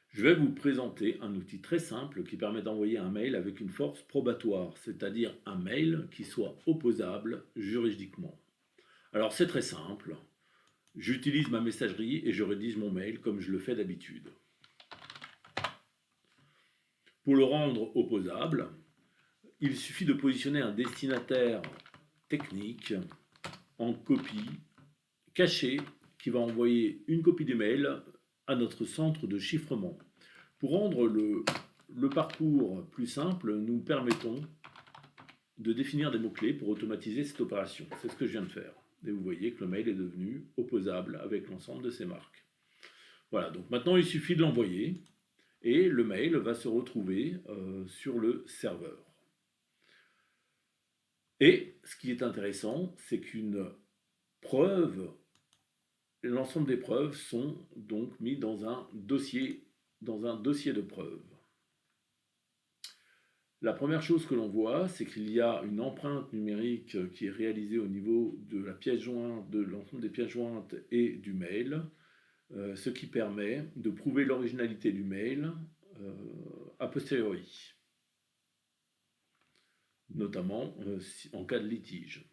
Je vais vous présenter un outil très simple qui permet d'envoyer un mail avec une force probatoire, c'est-à-dire un mail qui soit opposable juridiquement. Alors c'est très simple, j'utilise ma messagerie et je rédige mon mail comme je le fais d'habitude. Pour le rendre opposable, il suffit de positionner un destinataire technique en copie cachée qui va envoyer une copie du mail à notre centre de chiffrement. Pour rendre le parcours plus simple, nous permettons de définir des mots-clés pour automatiser cette opération. C'est ce que je viens de faire. Et vous voyez que le mail est devenu opposable avec l'ensemble de ces marques. Voilà, donc maintenant il suffit de l'envoyer et le mail va se retrouver sur le serveur. Et ce qui est intéressant, c'est qu'une preuve, l'ensemble des preuves sont donc mis dans un dossier de preuves. La première chose que l'on voit, c'est qu'il y a une empreinte numérique qui est réalisée au niveau de la pièce jointe, de l'ensemble des pièces jointes et du mail, ce qui permet de prouver l'originalité du mail a posteriori, notamment en cas de litige.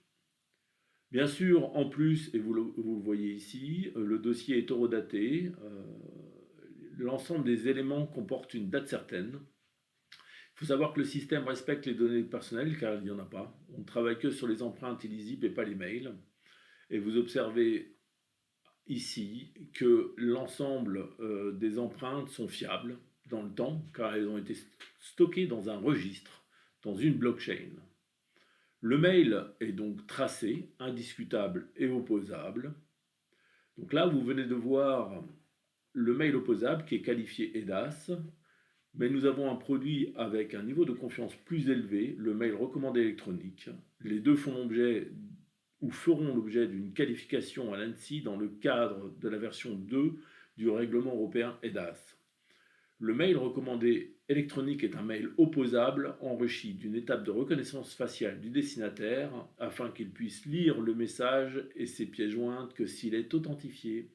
Bien sûr, en plus, et vous le voyez ici, le dossier est horodaté, l'ensemble des éléments comporte une date certaine. Il faut savoir que le système respecte les données personnelles car il n'y en a pas. On ne travaille que sur les empreintes illisibles et pas les mails. Et vous observez ici que l'ensemble des empreintes sont fiables dans le temps car elles ont été stockées dans un registre, dans une blockchain. Le mail est donc tracé, indiscutable et opposable. Donc là, vous venez de voir le mail opposable qui est qualifié EDAS. Mais nous avons un produit avec un niveau de confiance plus élevé, le mail recommandé électronique. Les deux font l'objet ou feront l'objet d'une qualification à l'ANSSI dans le cadre de la version 2 du règlement européen EDAS. Le mail recommandé électronique est un mail opposable enrichi d'une étape de reconnaissance faciale du destinataire afin qu'il puisse lire le message et ses pièces jointes que s'il est authentifié.